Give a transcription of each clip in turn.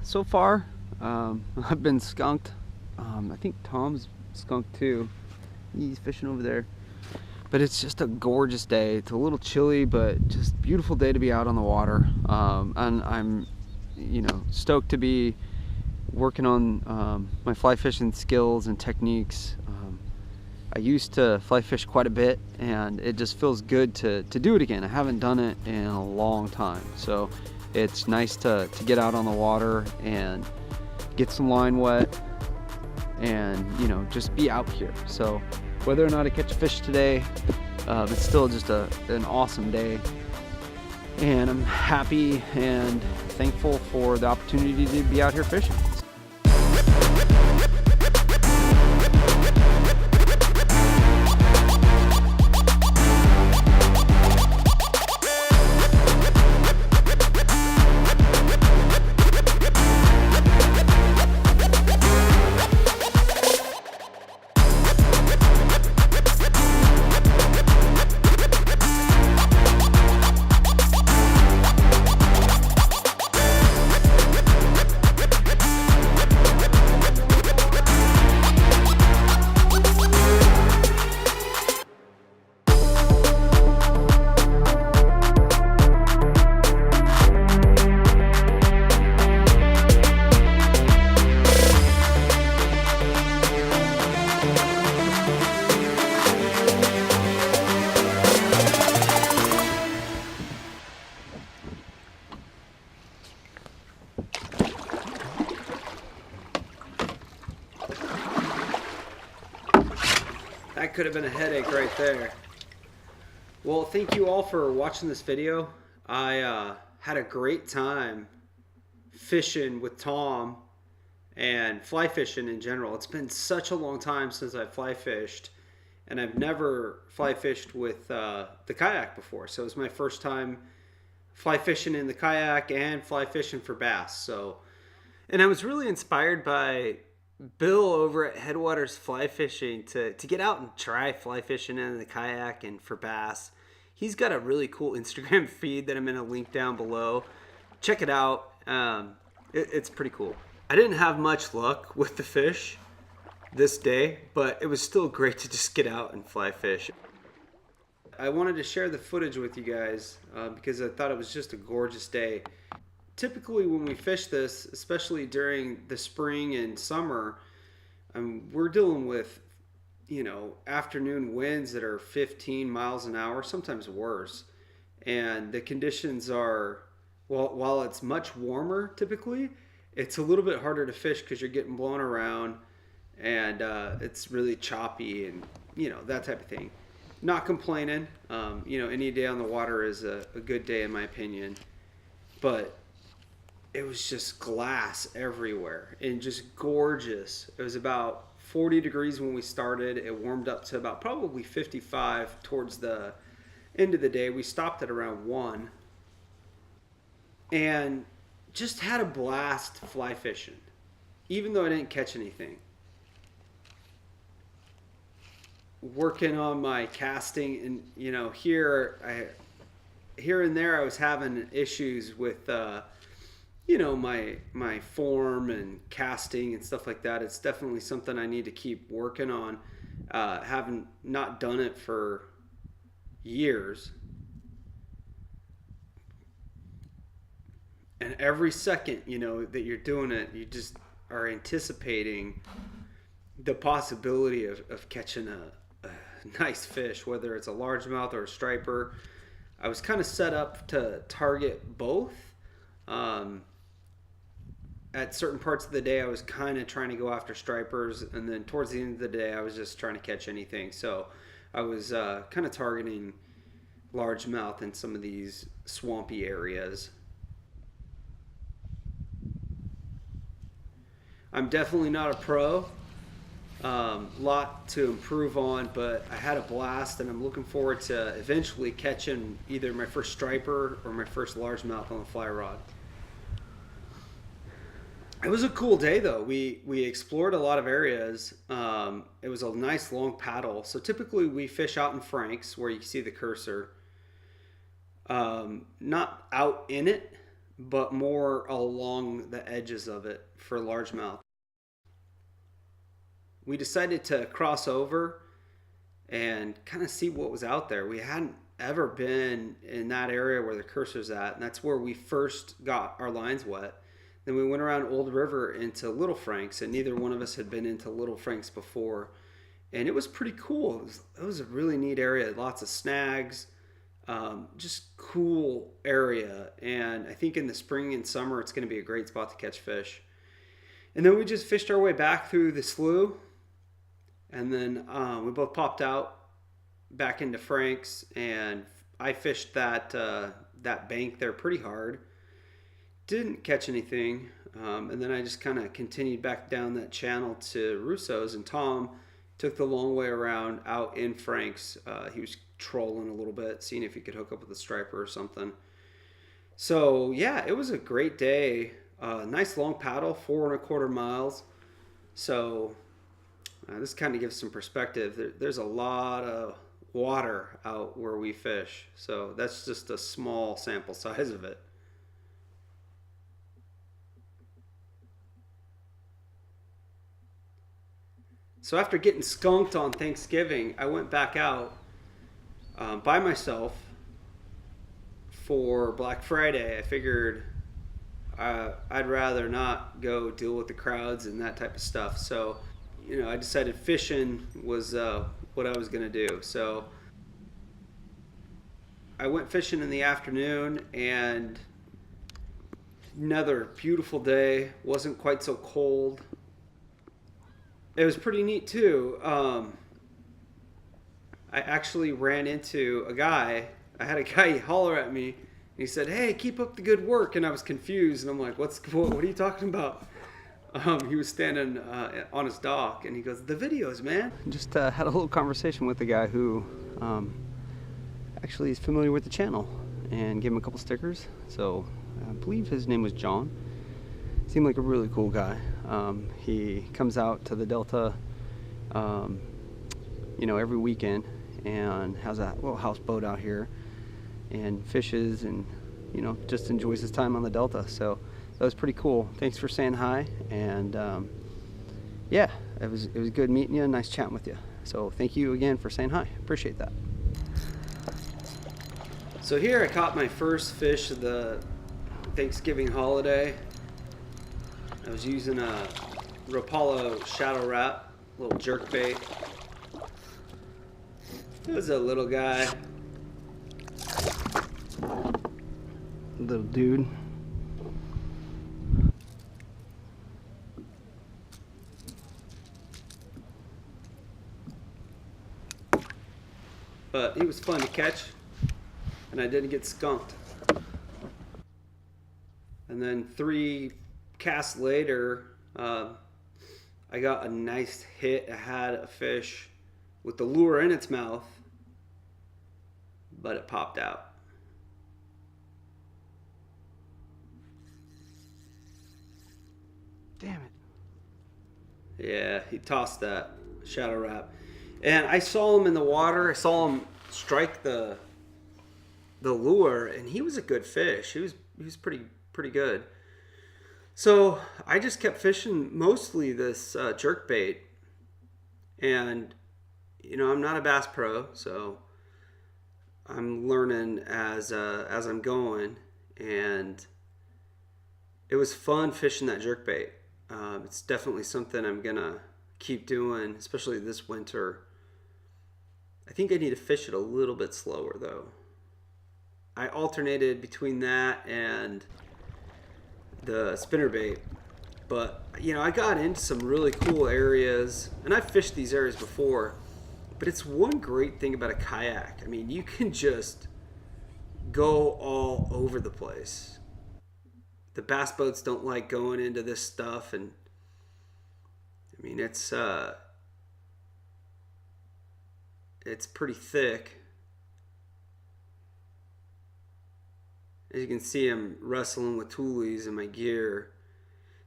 So far, I've been skunked. I think Tom's skunked too. He's fishing over there. But it's just a gorgeous day. It's a little chilly, but just beautiful day to be out on the water. And I'm, stoked to be working on my fly fishing skills and techniques. I used to fly fish quite a bit, and it just feels good to do it again. I haven't done it in a long time, so it's nice to get out on the water and get some line wet and just be out here. So whether or not I catch a fish today, it's still just an awesome day, and I'm happy and thankful for the opportunity to be out here fishing. That could have been a headache right there. Well, thank you all for watching this video. I had a great time fishing with Tom and fly fishing in general. It's been such a long time since I fly fished, and I've never fly fished with the kayak before. So it was my first time fly fishing in the kayak and fly fishing for bass. So, and I was really inspired by Bill over at Headwaters Fly Fishing to get out and try fly fishing in the kayak and for bass. He's got a really cool Instagram feed that I'm going to link down below. Check it out. It's pretty cool. I didn't have much luck with the fish this day, but it was still great to just get out and fly fish. I wanted to share the footage with you guys because I thought it was just a gorgeous day. Typically when we fish this, especially during the spring and summer, we're dealing with, afternoon winds that are 15 miles an hour, sometimes worse. And the conditions are, while it's much warmer typically, it's a little bit harder to fish because you're getting blown around and it's really choppy and, that type of thing. Not complaining. Any day on the water is a good day in my opinion. But it was just glass everywhere and just gorgeous. It was about 40 degrees when we started. It warmed up to about probably 55 towards the end of the day. We stopped at around 1 and just had a blast fly fishing, even though I didn't catch anything. Working on my casting, and here and there I was having issues with my form and casting and stuff like that. It's definitely something I need to keep working on. Having not done it for years, and every second that you're doing it, you just are anticipating the possibility of catching a nice fish, whether it's a largemouth or a striper. I was kind of set up to target both. Um, at certain parts of the day, I was kind of trying to go after stripers, and then towards the end of the day, I was just trying to catch anything. So I was kind of targeting largemouth in some of these swampy areas. I'm definitely not a pro. Lot to improve on, but I had a blast, and I'm looking forward to eventually catching either my first striper or my first largemouth on the fly rod. It was a cool day though. We explored a lot of areas. It was a nice long paddle. So typically we fish out in Franks where you see the cursor. Not out in it, but more along the edges of it for largemouth. We decided to cross over and kind of see what was out there. We hadn't ever been in that area where the cursor's at, and that's where we first got our lines wet. Then we went around Old River into Little Franks, and neither one of us had been into Little Franks before. And it was pretty cool. It was a really neat area. Lots of snags, just cool area. And I think in the spring and summer, it's going to be a great spot to catch fish. And then we just fished our way back through the slough. And then we both popped out back into Franks, and I fished that bank there pretty hard. Didn't catch anything, and then I just kind of continued back down that channel to Russo's, and Tom took the long way around out in Franks. He was trolling a little bit, seeing if he could hook up with a striper or something. So yeah, it was a great day. Nice long paddle, 4.25 miles. So this kind of gives some perspective. There's a lot of water out where we fish, so that's just a small sample size of it. So after getting skunked on Thanksgiving, I went back out by myself for Black Friday. I figured I'd rather not go deal with the crowds and that type of stuff. So, I decided fishing was what I was going to do. So I went fishing in the afternoon, and another beautiful day. Wasn't quite so cold. It was pretty neat too. I actually ran into a guy. I had a guy holler at me. And he said, "Hey, keep up the good work." And I was confused, and I'm like, what are you talking about?" He was standing on his dock, and he goes, "The videos, man." Just had a little conversation with the guy who actually is familiar with the channel, and gave him a couple stickers. So I believe his name was John. Seemed like a really cool guy. He comes out to the Delta, every weekend, and has a little houseboat out here and fishes, and just enjoys his time on the Delta. So that was pretty cool. Thanks for saying hi, and yeah, it was good meeting you. Nice chatting with you. So thank you again for saying hi. Appreciate that. So here I caught my first fish of the Thanksgiving holiday. I was using a Rapala Shadow Rat, little jerk bait. It was a little guy. Little dude. But he was fun to catch, and I didn't get skunked. And then 3 casts later, I got a nice hit. I had a fish with the lure in its mouth, but it popped out. Damn it. Yeah, he tossed that shadow wrap. And I saw him in the water. I saw him strike the lure, and he was a good fish. He was pretty good. So I just kept fishing mostly this jerk bait, and I'm not a bass pro, so I'm learning as I'm going, and it was fun fishing that jerk bait. It's definitely something I'm gonna keep doing, especially this winter. I think I need to fish it a little bit slower though. I alternated between that and the spinnerbait, but I got into some really cool areas, and I've fished these areas before. But it's one great thing about a kayak. I mean, you can just go all over the place. The bass boats don't like going into this stuff, and I mean it's pretty thick. As you can see, I'm wrestling with toolies in my gear.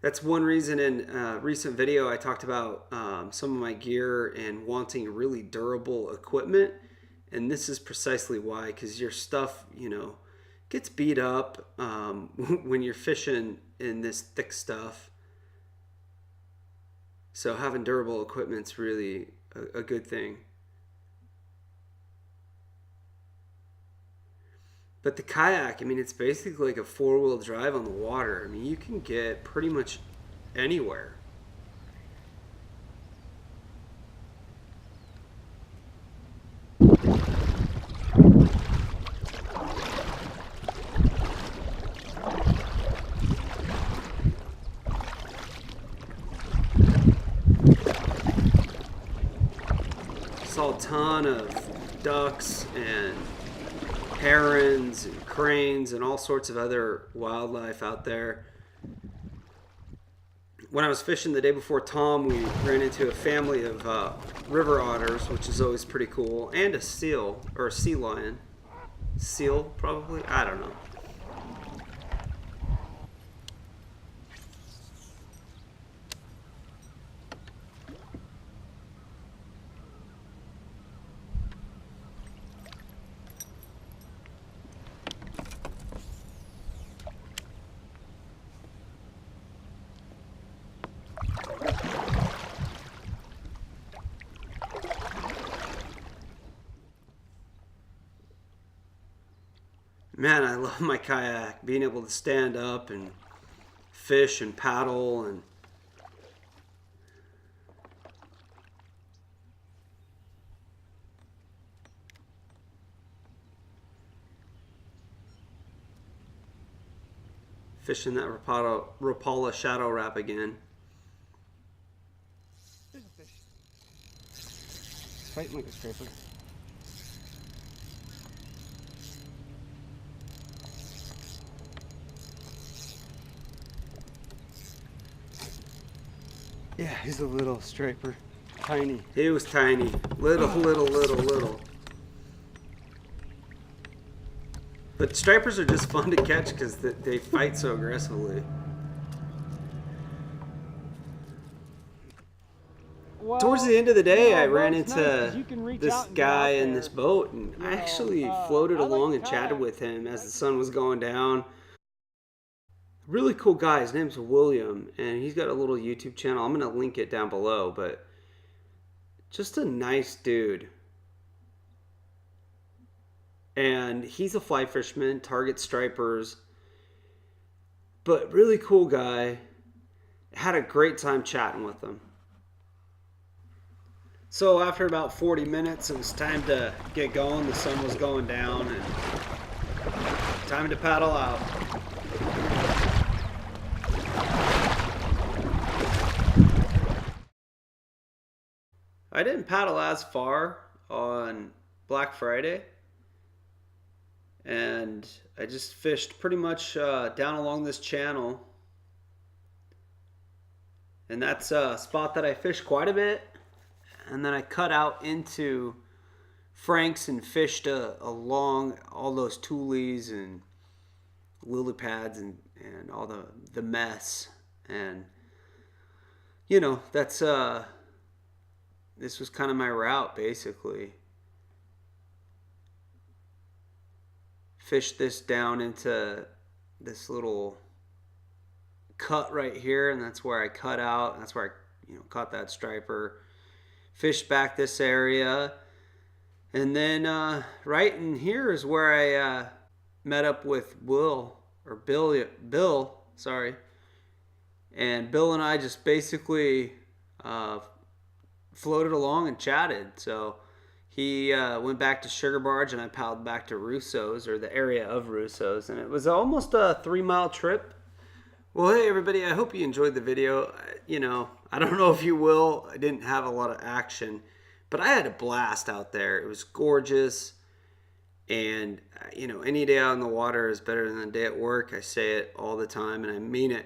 That's one reason in a recent video I talked about some of my gear and wanting really durable equipment. And this is precisely why, because your stuff, gets beat up when you're fishing in this thick stuff. So having durable equipment's really a good thing. But the kayak, I mean, it's basically like a 4-wheel drive on the water. I mean, you can get pretty much anywhere. Saw a ton of ducks and herons and cranes and all sorts of other wildlife out there. When I was fishing the day before Tom, we ran into a family of river otters, which is always pretty cool, and a seal, or a sea lion. Seal, probably? I don't know. Man, I love my kayak. Being able to stand up and fish and paddle and fishing that Rapala shadow wrap again. There's a fish. It's fighting like a scraper. Yeah, he's a little striper. Tiny. He was tiny. Little. But stripers are just fun to catch because they fight so aggressively. Well, Towards the end of the day, I ran it's into nice 'cause you this can reach guy out and in get this out boat, and there. I actually I floated like along and kayak. chatted with him as the sun was going down. Really cool guy. His name's William, and he's got a little YouTube channel. I'm going to link it down below, but just a nice dude. And he's a fly fisherman, targets stripers, but really cool guy. Had a great time chatting with him. So after about 40 minutes, it was time to get going. The sun was going down, and time to paddle out. I didn't paddle as far on Black Friday, and I just fished pretty much down along this channel. And that's a spot that I fished quite a bit. And then I cut out into Frank's and fished along all those tules and lily pads and all the mess. And you know, that's this was kind of my route basically. Fished this down into this little cut right here, and that's where I cut out. That's where I caught that striper. Fished back this area, and then right in here is where I met up with Bill, sorry. And Bill and I just basically floated along and chatted. So he went back to Sugar Barge, and I paddled back to Russo's, or the area of Russo's, and it was almost a 3-mile trip. Well, hey everybody, I hope you enjoyed the video. I don't know if you will. I didn't have a lot of action, but I had a blast out there. It was gorgeous, and any day out in the water is better than a day at work. I say it all the time, and I mean it.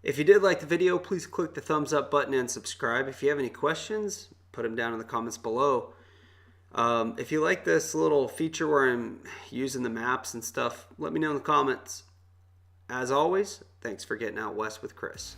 If you did like the video, please click the thumbs up button and subscribe. If you have any questions, put them down in the comments below. If you like this little feature where I'm using the maps and stuff, let me know in the comments. As always, thanks for getting out west with Chris.